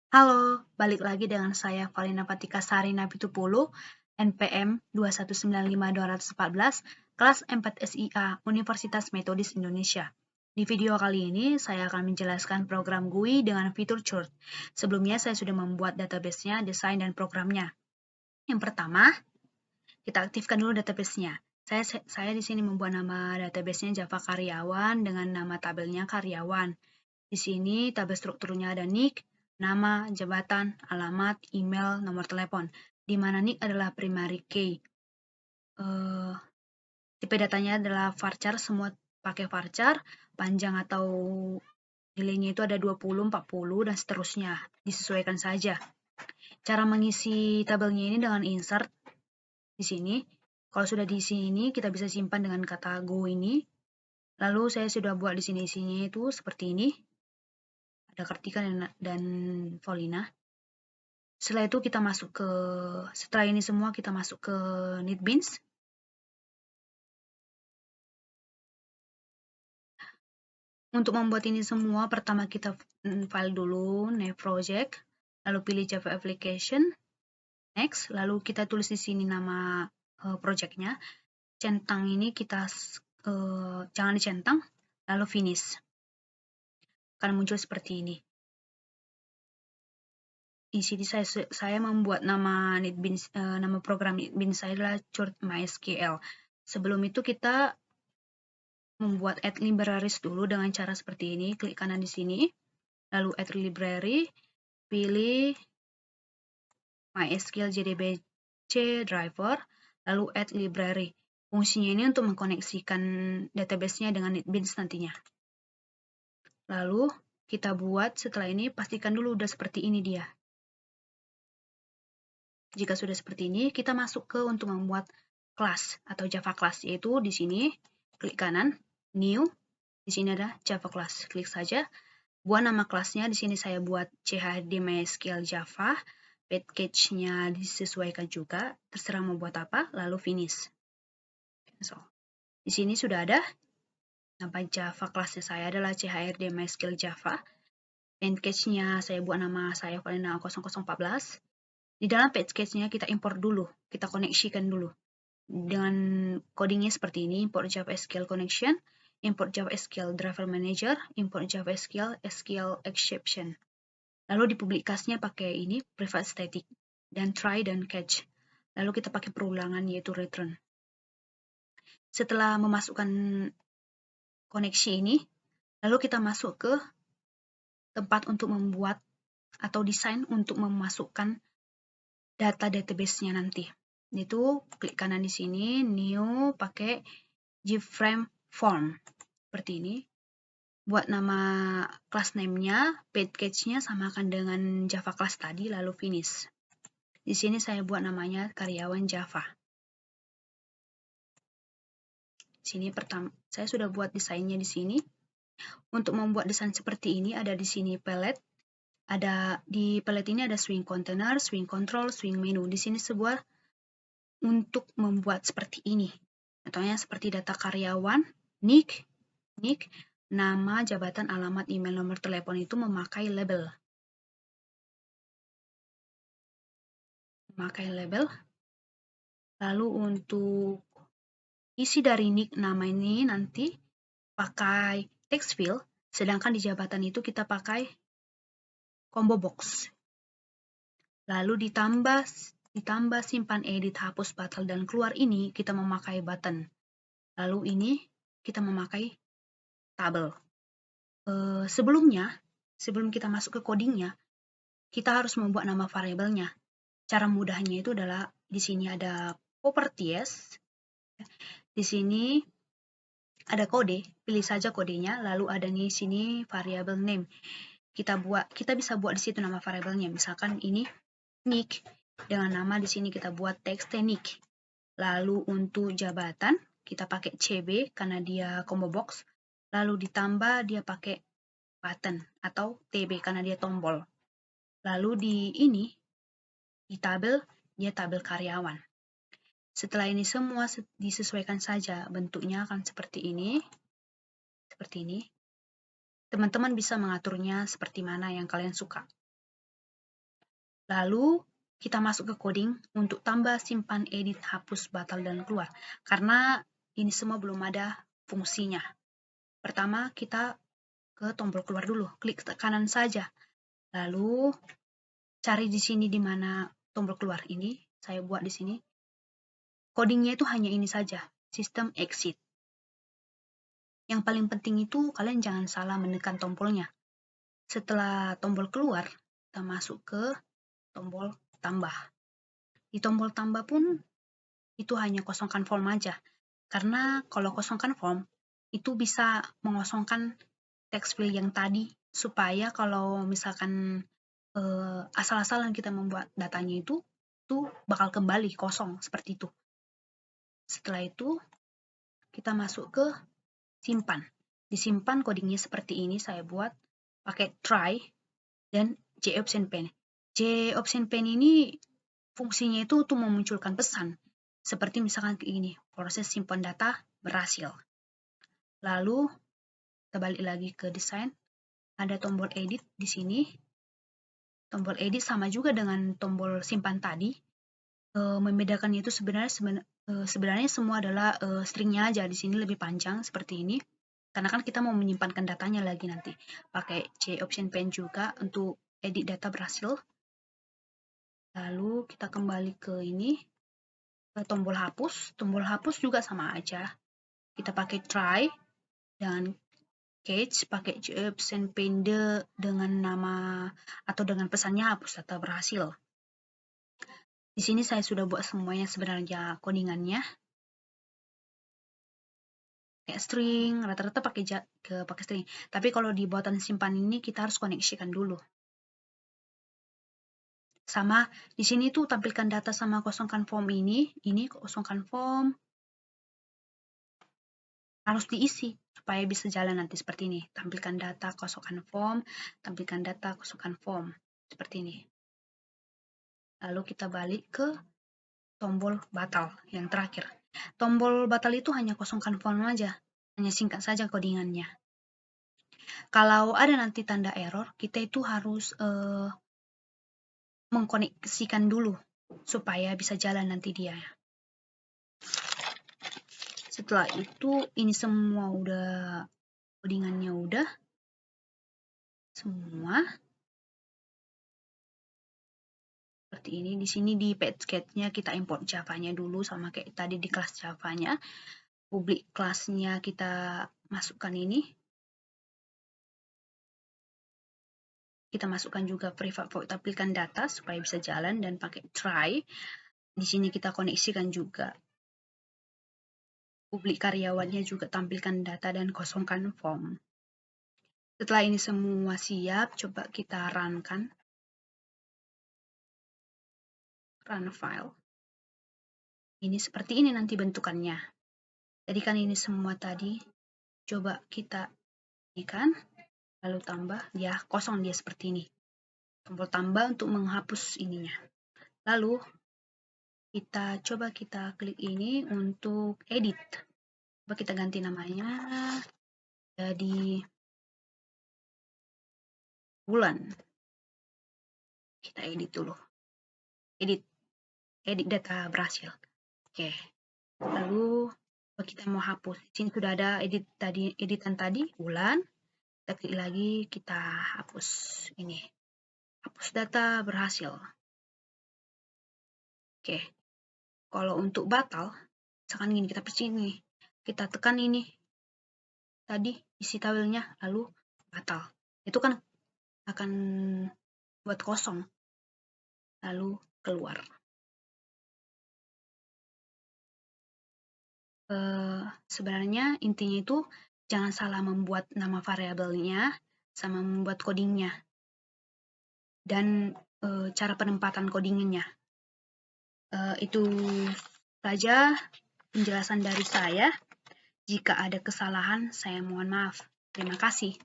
Halo, balik lagi dengan saya Valina Patika Sari Napitupulu, NPM 2195214, kelas 4 SIA, Universitas Metodis Indonesia. Di video kali ini, saya akan menjelaskan program GUI dengan fitur chart. Sebelumnya, saya sudah membuat database-nya, desain, dan programnya. Yang pertama, kita aktifkan dulu database-nya. Saya di sini membuat nama database-nya Java Karyawan dengan nama tabelnya Karyawan. Di sini tabel strukturnya ada nick, nama, jabatan, alamat, email, nomor telepon. Di mana nick adalah primary key. Tipe datanya adalah varchar, semua pakai varchar, panjang atau nilainya itu ada 20, 40, dan seterusnya. Disesuaikan saja. Cara mengisi tabelnya ini dengan insert di sini. Kalau sudah di sini, kita bisa simpan dengan kata go ini. Lalu saya sudah buat di sini isinya itu seperti ini. Ada Kartika dan Paulina. Setelah itu setelah ini semua kita masuk ke NetBeans. Untuk membuat ini semua, pertama kita file dulu new project, lalu pilih Java Application, next, lalu kita tulis di sini nama projectnya. Centang ini kita jangan dicentang, lalu finish. Akan muncul seperti ini. Di sini saya membuat nama NetBeans, nama program NetBeans saya adalah Chart MySQL. Sebelum itu kita membuat add libraries dulu dengan cara seperti ini. Klik kanan di sini, lalu add library, pilih MySQL JDBC driver, lalu add library. Fungsinya ini untuk mengkoneksikan database-nya dengan NetBeans nantinya. Lalu kita buat setelah ini, pastikan dulu udah seperti ini dia. Jika sudah seperti ini, kita masuk ke untuk membuat kelas atau Java class, yaitu di sini klik kanan, new, di sini ada Java class. Klik saja. Buat nama kelasnya, di sini saya buat CHD MySQL Java, package-nya disesuaikan juga, terserah mau buat apa, lalu finish. So, di sini sudah ada, nama Java kelasnya saya adalah CHRD MySQL Java, package-nya saya buat nama saya Valina 0014, di dalam package-nya kita import dulu, kita koneksikan dulu. Dengan codingnya seperti ini, import Java SQL connection, import Java SQL driver manager, import Java SQL exception. Lalu dipublikasinya pakai ini, private static, dan try dan catch. Lalu kita pakai perulangan yaitu return. Setelah memasukkan koneksi ini, lalu kita masuk ke tempat untuk membuat atau desain untuk memasukkan data database-nya nanti. Itu klik kanan di sini, new, pakai JFrame form. Seperti ini. Buat nama class name-nya, package-nya samakan dengan Java class tadi, lalu finish. Di sini saya buat namanya karyawan Java. Sini pertama, saya sudah buat desainnya di sini. Untuk membuat desain seperti ini, ada di sini palette. Di palette ini ada swing container, swing control, swing menu. Di sini sebuah untuk membuat seperti ini. Contohnya seperti data karyawan, nick, nama, jabatan, alamat, email, nomor telepon itu memakai label. Lalu untuk isi dari nick nama ini nanti pakai text field, sedangkan di jabatan itu kita pakai combo box. Lalu ditambah simpan, edit, hapus, batal, dan keluar ini kita memakai button. Lalu ini kita memakai tabel. Sebelum kita masuk ke codingnya, kita harus membuat nama variabelnya. Cara mudahnya itu adalah di sini ada properties, di sini ada kode, pilih saja kodenya, lalu ada di sini variable name. Kita bisa buat di situ nama variabelnya. Misalkan ini nick dengan nama di sini kita buat text nick. Lalu untuk jabatan kita pakai CB karena dia combo box. Lalu ditambah dia pakai button atau TB karena dia tombol. Lalu di tabel dia tabel karyawan. Setelah ini semua disesuaikan saja, bentuknya akan seperti ini. Teman-teman bisa mengaturnya seperti mana yang kalian suka. Lalu kita masuk ke coding untuk tambah, simpan, edit, hapus, batal, dan keluar. Karena ini semua belum ada fungsinya. Pertama, kita ke tombol keluar dulu. Klik kanan saja. Lalu cari di sini di mana tombol keluar ini. Saya buat di sini. Codingnya itu hanya ini saja. Sistem exit. Yang paling penting itu kalian jangan salah menekan tombolnya. Setelah tombol keluar, kita masuk ke tombol tambah. Di tombol tambah pun itu hanya kosongkan form aja. Karena kalau kosongkan form, itu bisa mengosongkan text field yang tadi, supaya kalau misalkan asal-asalan kita membuat datanya itu bakal kembali kosong, seperti itu. Setelah itu, kita masuk ke simpan. Disimpan codingnya seperti ini, saya buat pakai try dan JOptionPen. JOptionPen ini fungsinya itu untuk memunculkan pesan. Seperti misalkan kayak gini, proses simpan data berhasil. Lalu, kita balik lagi ke desain. Ada tombol edit di sini. Tombol edit sama juga dengan tombol simpan tadi. Membedakannya itu sebenarnya semua adalah stringnya aja. Di sini lebih panjang seperti ini. Karena kan kita mau menyimpankan datanya lagi nanti. Pakai JOptionPen juga untuk edit data berhasil. Lalu kita kembali ke ini. Tombol hapus. Tombol hapus juga sama aja. Kita pakai try dan catch, pakai JOptionPen dengan nama atau dengan pesannya hapus data berhasil. Di sini saya sudah buat semuanya sebenarnya codingannya. Kayak string, rata-rata pakai string. Tapi kalau di buatan simpan ini kita harus koneksikan dulu. Sama di sini tuh tampilkan data sama kosongkan form ini kosongkan form harus diisi supaya bisa jalan nanti seperti ini. Tampilkan data, kosongkan form, tampilkan data, kosongkan form. Seperti ini. Lalu kita balik ke tombol batal yang terakhir. Tombol batal itu hanya kosongkan form aja. Hanya singkat saja codingannya. Kalau ada nanti tanda error, kita itu harus mengkoneksikan dulu supaya bisa jalan nanti dia. Setelah itu ini semua udah codingannya udah semua seperti ini. Di sini di package-nya kita import Java-nya dulu sama kayak tadi di kelas Java-nya. Public kelasnya kita masukkan ini. Kita masukkan juga private void tampilkan data supaya bisa jalan dan pakai try. Di sini kita koneksikan juga publik karyawannya, juga tampilkan data dan kosongkan form. Setelah ini semua siap, coba kita run-kan. Run file. Ini seperti ini nanti bentukannya. Jadi kan ini semua tadi, coba kita ikan, lalu tambah, ya kosong dia seperti ini. Tombol tambah untuk menghapus ininya. Lalu kita coba kita klik ini untuk edit. Coba kita ganti namanya jadi bulan. Kita edit dulu. Edit data berhasil. Oke. Lalu kita mau hapus. Di sini sudah ada editan tadi bulan. Kita klik lagi, kita hapus ini. Hapus data berhasil. Oke. Kalau untuk batal, misalkan gini, kita percaya ini. Kita tekan ini. Tadi isi tabelnya, lalu batal. Itu kan akan buat kosong. Lalu keluar. Sebenarnya intinya itu jangan salah membuat nama variabelnya sama membuat codingnya. Dan cara penempatan codingnya. Itu saja penjelasan dari saya. Jika ada kesalahan, saya mohon maaf. Terima kasih.